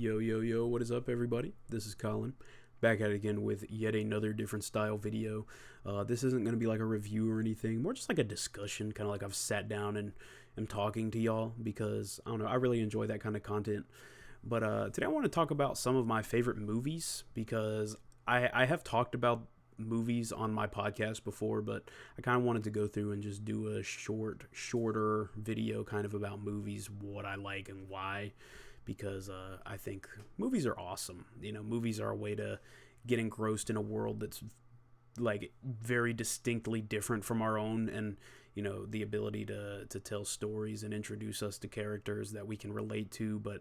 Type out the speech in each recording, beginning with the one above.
Yo, yo, yo, what is up, everybody? This is Colin, back at it again with yet another different style video. This isn't going to be like a review or anything, more just like a discussion, kind of like I've sat down and am talking to y'all because, I don't know, I really enjoy that kind of content. But today I want to talk about some of my favorite movies because I have talked about movies on my podcast before, but I kind of wanted to go through and just do a shorter video kind of about movies, what I like and why, because I think movies are awesome. You know, movies are a way to get engrossed in a world that's like very distinctly different from our own, and you know, the ability to tell stories and introduce us to characters that we can relate to, but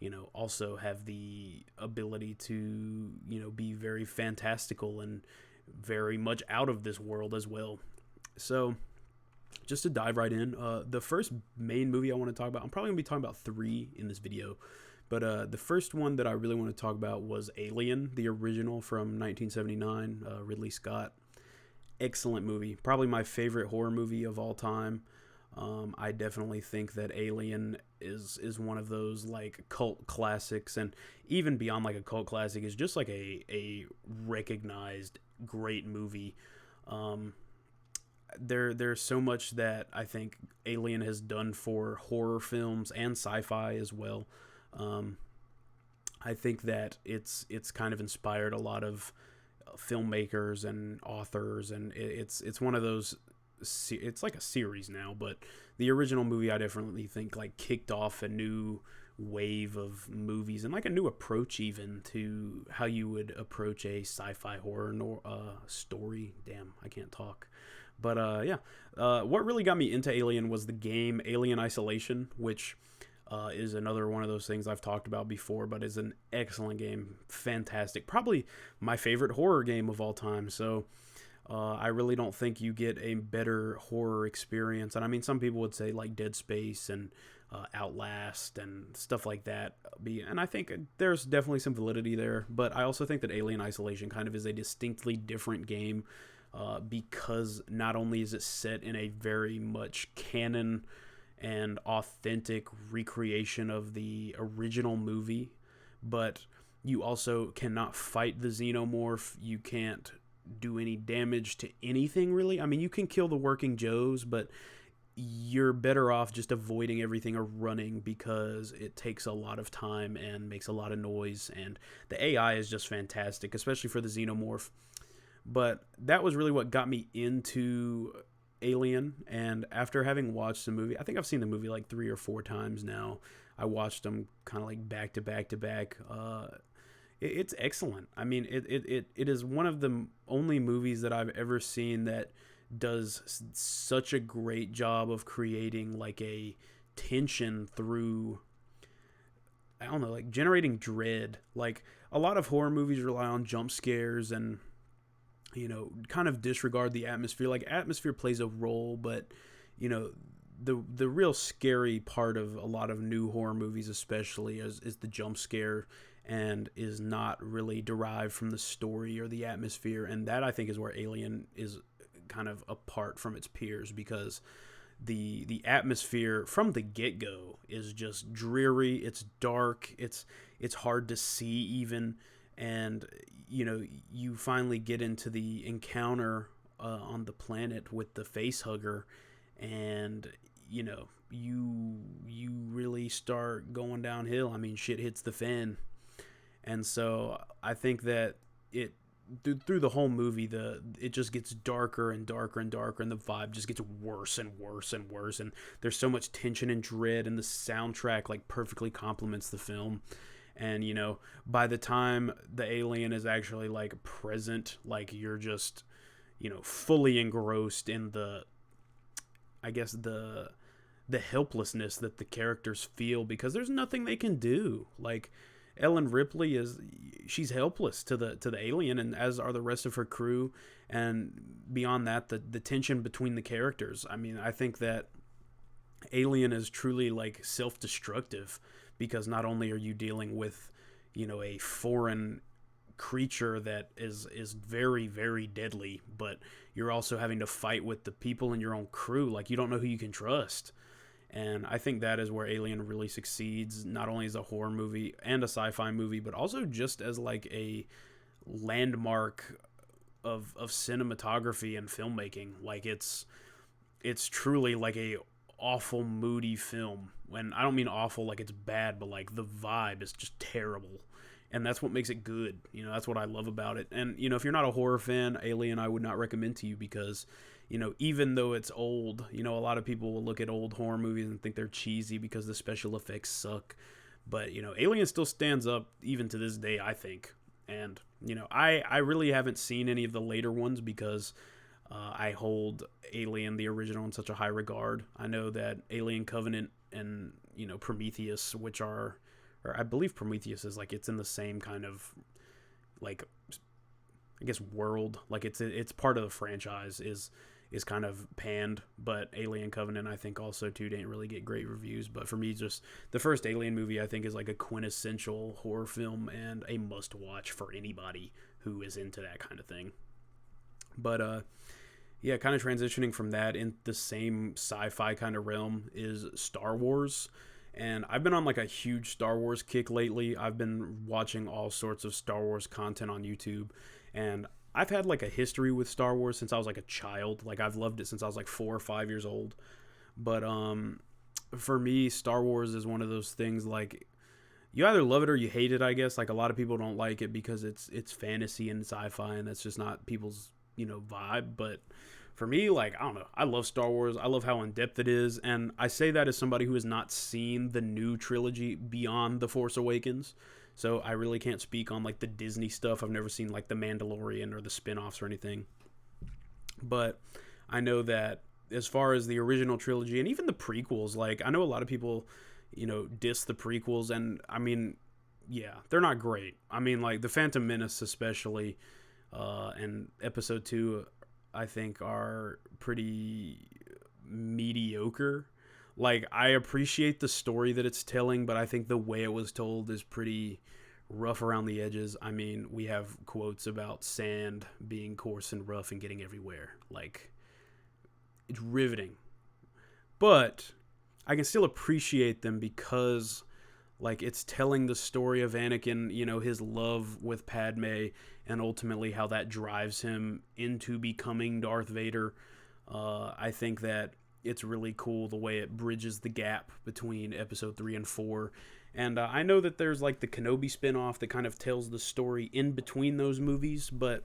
you know, also have the ability to, you know, be very fantastical and very much out of this world as well. So just to dive right in, the first main movie I want to talk about, I'm probably going to be talking about three in this video, but the first one that I really want to talk about was Alien, the original from 1979, Ridley Scott. Excellent movie. Probably my favorite horror movie of all time. I definitely think that Alien is one of those like cult classics, and even beyond like a cult classic, is just like a recognized great movie. There's so much that I think Alien has done for horror films and sci-fi as well. I think that it's kind of inspired a lot of filmmakers and authors, and it's one of those. It's like a series now, but the original movie I definitely think like kicked off a new wave of movies and like a new approach even to how you would approach a sci-fi horror story. Damn, I can't talk. But what really got me into Alien was the game Alien Isolation, which is another one of those things I've talked about before, but is an excellent game. Fantastic. Probably my favorite horror game of all time. So I really don't think you get a better horror experience. And I mean, some people would say like Dead Space and Outlast and stuff like that. And I think there's definitely some validity there. But I also think that Alien Isolation kind of is a distinctly different game because not only is it set in a very much canon and authentic recreation of the original movie, but you also cannot fight the xenomorph. You can't do any damage to anything really. I mean, you can kill the working Joes, but you're better off just avoiding everything or running because it takes a lot of time and makes a lot of noise, and the AI is just fantastic, especially for the xenomorph. But that was really what got me into Alien, and after having watched the movie, I think I've seen the movie like 3 or 4 times now. I watched them kind of like back to back to back. It's excellent. I mean, it is one of the only movies that I've ever seen that does such a great job of creating like a tension through, I don't know, like generating dread. Like a lot of horror movies rely on jump scares and, you know, kind of disregard the atmosphere. Like atmosphere plays a role, but you know, the real scary part of a lot of new horror movies especially is the jump scare, and is not really derived from the story or the atmosphere. And that I think is where Alien is kind of apart from its peers, because the atmosphere from the get-go is just dreary, it's dark, it's hard to see even. And you know, you finally get into the encounter on the planet with the face hugger, and you know, you really start going downhill. I mean, shit hits the fan. And so I think that it through the whole movie, it just gets darker and darker and darker, and the vibe just gets worse and worse and worse. And there's so much tension and dread, and the soundtrack like perfectly complements the film. And you know, by the time the alien is actually like present, like you're just, you know, fully engrossed in I guess the helplessness that the characters feel, because there's nothing they can do. Like Ellen Ripley she's helpless to the alien, and as are the rest of her crew. And beyond that, the tension between the characters. I mean, I think that Alien is truly like self-destructive, because not only are you dealing with, you know, a foreign creature that is very, very deadly, but you're also having to fight with the people in your own crew. Like, you don't know who you can trust. And I think that is where Alien really succeeds, not only as a horror movie and a sci-fi movie, but also just as like a landmark of cinematography and filmmaking. Like it's truly like a awful moody film. When I don't mean awful like it's bad, but like the vibe is just terrible. And that's what makes it good. That's what I love about it. And if you're not a horror fan, Alien I would not recommend to you because even though it's old, a lot of people will look at old horror movies and think they're cheesy because the special effects suck. But, Alien still stands up even to this day, I think. And, I really haven't seen any of the later ones because I hold Alien, the original, in such a high regard. I know that Alien Covenant and, Prometheus, which are, or I believe Prometheus is like, it's in the same kind of, like, I guess world. Like, it's part of the franchise, is kind of panned, but Alien Covenant I think also too didn't really get great reviews. But for me, just the first Alien movie I think is like a quintessential horror film and a must watch for anybody who is into that kind of thing. But yeah, kind of transitioning from that in the same sci-fi kind of realm is Star Wars. And I've been on like a huge Star Wars kick lately. I've been watching all sorts of Star Wars content on YouTube, and I've had like a history with Star Wars since I was like a child. Like I've loved it since I was like 4 or 5 years old. But for me, Star Wars is one of those things like you either love it or you hate it, I guess. Like a lot of people don't like it because it's fantasy and sci-fi, and that's just not people's, vibe. But for me, like, I don't know, I love Star Wars. I love how in-depth it is, and I say that as somebody who has not seen the new trilogy beyond The Force Awakens. So I really can't speak on like the Disney stuff. I've never seen like The Mandalorian or the spin-offs or anything. But I know that as far as the original trilogy and even the prequels, like I know a lot of people, diss the prequels, and I mean, yeah, they're not great. I mean, like The Phantom Menace especially, and Episode 2 I think are pretty mediocre. Like, I appreciate the story that it's telling, but I think the way it was told is pretty rough around the edges. I mean, we have quotes about sand being coarse and rough and getting everywhere. Like, it's riveting. But I can still appreciate them because, like, it's telling the story of Anakin, his love with Padme, and ultimately how that drives him into becoming Darth Vader. I think that it's really cool the way it bridges the gap between episode 3 and 4. And I know that there's like the Kenobi spinoff that kind of tells the story in between those movies, but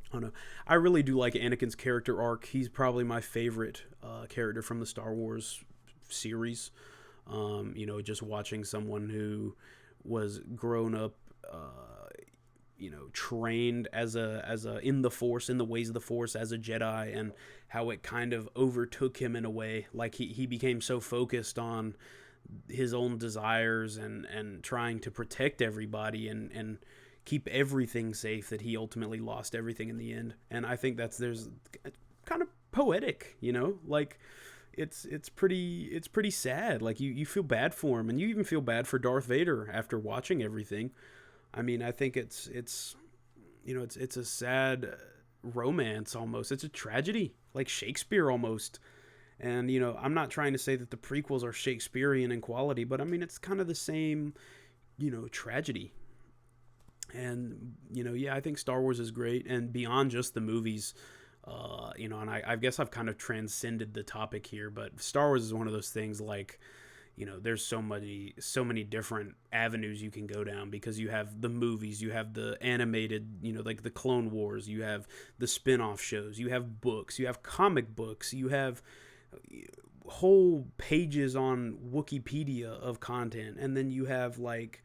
I don't know. I really do like Anakin's character arc. He's probably my favorite character from the Star Wars series. Just watching someone who was grown up, trained as a in the Force, in the ways of the Force as a Jedi, and how it kind of overtook him in a way. Like he became so focused on his own desires and trying to protect everybody and keep everything safe that he ultimately lost everything in the end. And I think there's kind of poetic, like it's pretty sad. Like you feel bad for him, and you even feel bad for Darth Vader after watching everything. I mean, I think it's a sad romance almost. It's a tragedy, like Shakespeare almost. And, I'm not trying to say that the prequels are Shakespearean in quality, but I mean, it's kind of the same, tragedy. And, yeah, I think Star Wars is great. And beyond just the movies, and I guess I've kind of transcended the topic here, but Star Wars is one of those things like, there's so many different avenues you can go down, because you have the movies, you have the animated, like the Clone Wars, you have the spin-off shows, you have books, you have comic books, you have whole pages on Wikipedia of content, and then you have like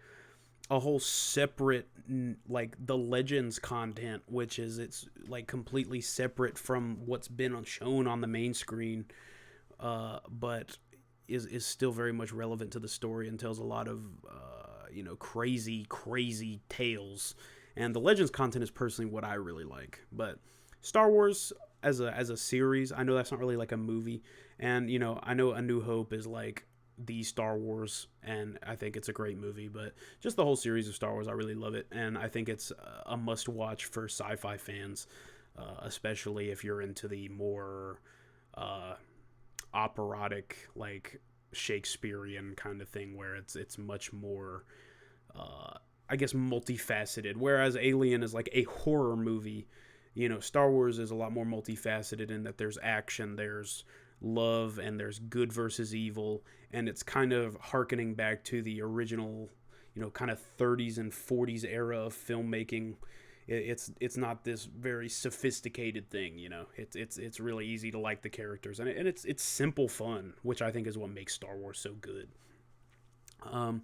a whole separate, like the Legends content, which is it's like completely separate from what's been shown on the main screen, but is still very much relevant to the story and tells a lot of crazy tales. And the Legends content is personally what I really like. But Star Wars as a series, I know that's not really like a movie, and I know A New Hope is like the Star Wars, and I think it's a great movie, but just the whole series of Star Wars, I really love it, and I think it's a must watch for sci-fi fans, especially if you're into the more operatic, like Shakespearean kind of thing, where it's much more, I guess, multifaceted. Whereas Alien is like a horror movie. Star Wars is a lot more multifaceted in that there's action, there's love, and there's good versus evil, and it's kind of harkening back to the original, kind of 30s and 40s era of filmmaking. It's not this very sophisticated thing. It's really easy to like the characters, and it's simple fun, which I think is what makes Star Wars so good. But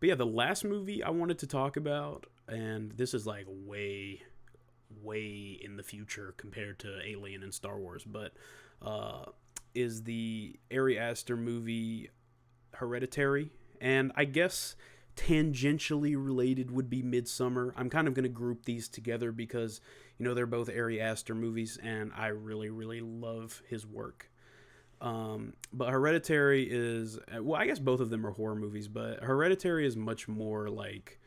yeah, the last movie I wanted to talk about, and this is like way in the future compared to Alien and Star Wars, but is the Ari Aster movie Hereditary. And I guess tangentially related would be Midsummer. I'm kind of going to group these together because, they're both Ari Aster movies, and I really, really love his work. But Hereditary is, well, I guess both of them are horror movies, but Hereditary is much more like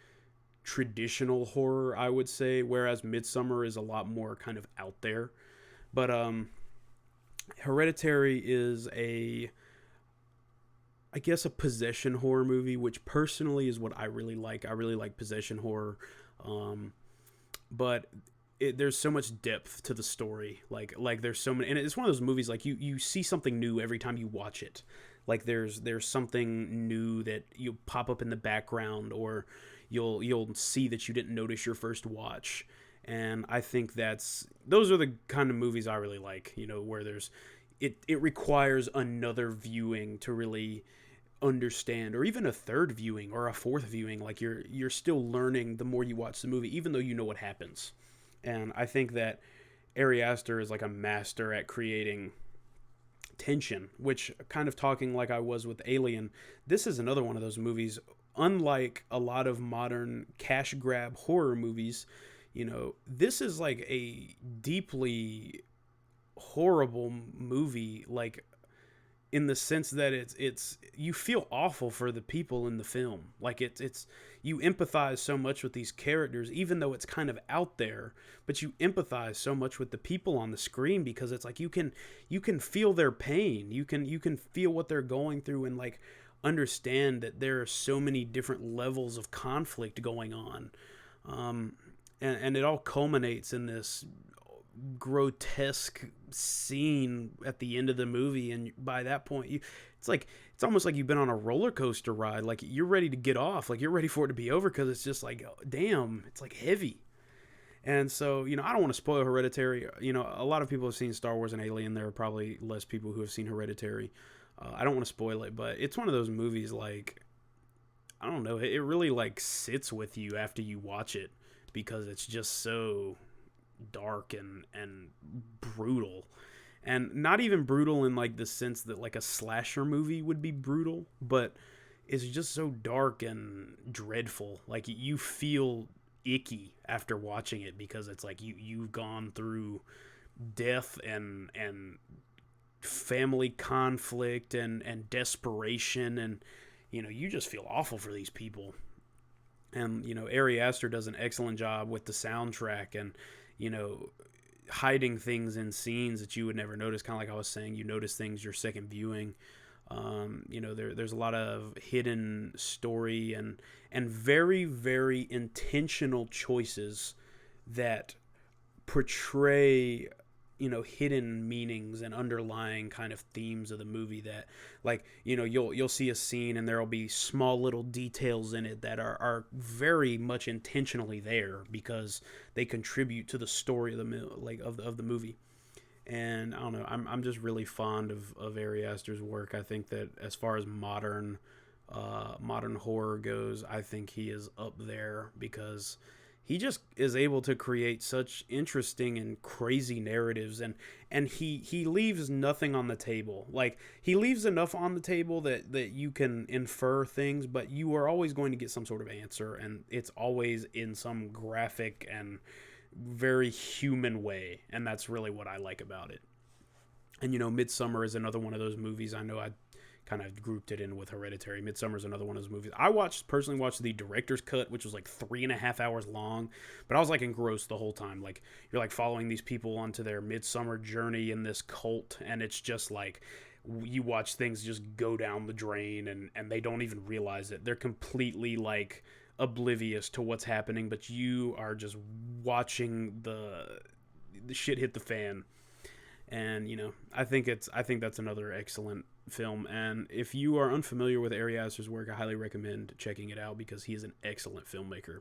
traditional horror, I would say, whereas Midsummer is a lot more kind of out there. But Hereditary is I guess a possession horror movie, which personally is what I really like. I really like possession horror. But there's so much depth to the story. Like there's so many, and it's one of those movies, like you see something new every time you watch it. Like there's something new that you pop up in the background, or you'll see that you didn't notice your first watch. And I think those are the kind of movies I really like, where it requires another viewing to really understand, or even a third viewing or a fourth viewing. Like you're still learning the more you watch the movie, even though you know what happens. And I think that Ari Aster is like a master at creating tension, which, kind of talking like I was with Alien, this is another one of those movies. Unlike a lot of modern cash grab horror movies, this is like a deeply horrible movie, like in the sense that it's you feel awful for the people in the film. Like it's you empathize so much with these characters, even though it's kind of out there, but you empathize so much with the people on the screen, because it's like you can feel their pain, you can feel what they're going through, and like understand that there are so many different levels of conflict going on. And it all culminates in this grotesque scene at the end of the movie, and by that point it's almost like you've been on a roller coaster ride. Like you're ready to get off, like you're ready for it to be over, because it's just like, oh, damn, it's like heavy. And so, I don't want to spoil Hereditary. A lot of people have seen Star Wars and Alien. There are probably less people who have seen Hereditary. I don't want to spoil it, but it's one of those movies, like, I don't know, it really like sits with you after you watch it, because it's just so dark and brutal. And not even brutal in like the sense that like a slasher movie would be brutal, but it's just so dark and dreadful. Like you feel icky after watching it, because it's like you've gone through death and family conflict and desperation, and you just feel awful for these people. And Ari Aster does an excellent job with the soundtrack, and hiding things in scenes that you would never notice. Kind of like I was saying, you notice things your second viewing. There's a lot of hidden story and very, very intentional choices that portray hidden meanings and underlying kind of themes of the movie, that like you'll see a scene and there'll be small little details in it that are very much intentionally there, because they contribute to the story of the movie. And I don't know, I'm just really fond of Ari Aster's work. I think that as far as modern horror goes, I think he is up there, because he just is able to create such interesting and crazy narratives, and he leaves nothing on the table. Like, he leaves enough on the table that you can infer things, but you are always going to get some sort of answer, and it's always in some graphic and very human way, and that's really what I like about it. And Midsummer is another one of those movies. I know I kind of grouped it in with Hereditary. Midsummer is another one of those movies. I personally watched the director's cut, which was like 3.5 hours long, but I was like engrossed the whole time. Like, you're like following these people onto their midsummer journey in this cult, and it's just like you watch things just go down the drain, and they don't even realize it. They're completely like oblivious to what's happening, but you are just watching the shit hit the fan. And I think that's another excellent film. And if you are unfamiliar with Ari Aster's work, I highly recommend checking it out because he is an excellent filmmaker.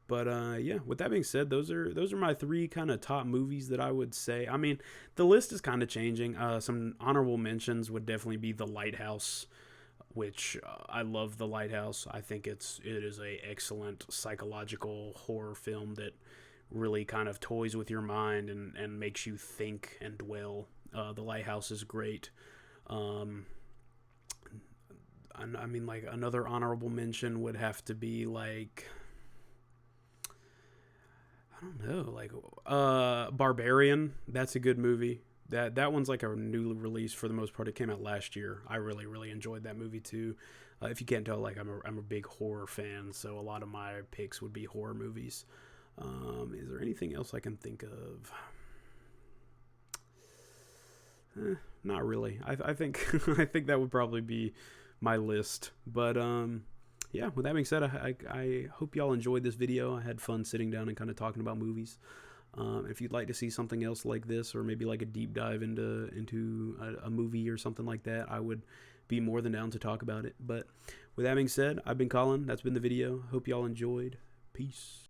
But yeah, with that being said, those are my three kind of top movies that I would say. I mean, the list is kind of changing. Some honorable mentions would definitely be The Lighthouse, which I love. The Lighthouse. I think it is a excellent psychological horror film that really kind of toys with your mind and makes you think and dwell. The Lighthouse is great. Um, I mean, like another honorable mention would have to be like, I don't know, like Barbarian. That's a good movie. That one's like a new release for the most part. It came out last year. I really enjoyed that movie too. If you can't tell, like I'm a big horror fan, so a lot of my picks would be horror movies. Is there anything else I can think of? Not really. I think I think that would probably be my list. But yeah, with that being said, I hope y'all enjoyed this video. I had fun sitting down and kind of talking about movies. If you'd like to see something else like this, or maybe like a deep dive into a movie or something like that, I would be more than down to talk about it. But with that being said, I've been Colin. That's been the video. Hope y'all enjoyed. Peace.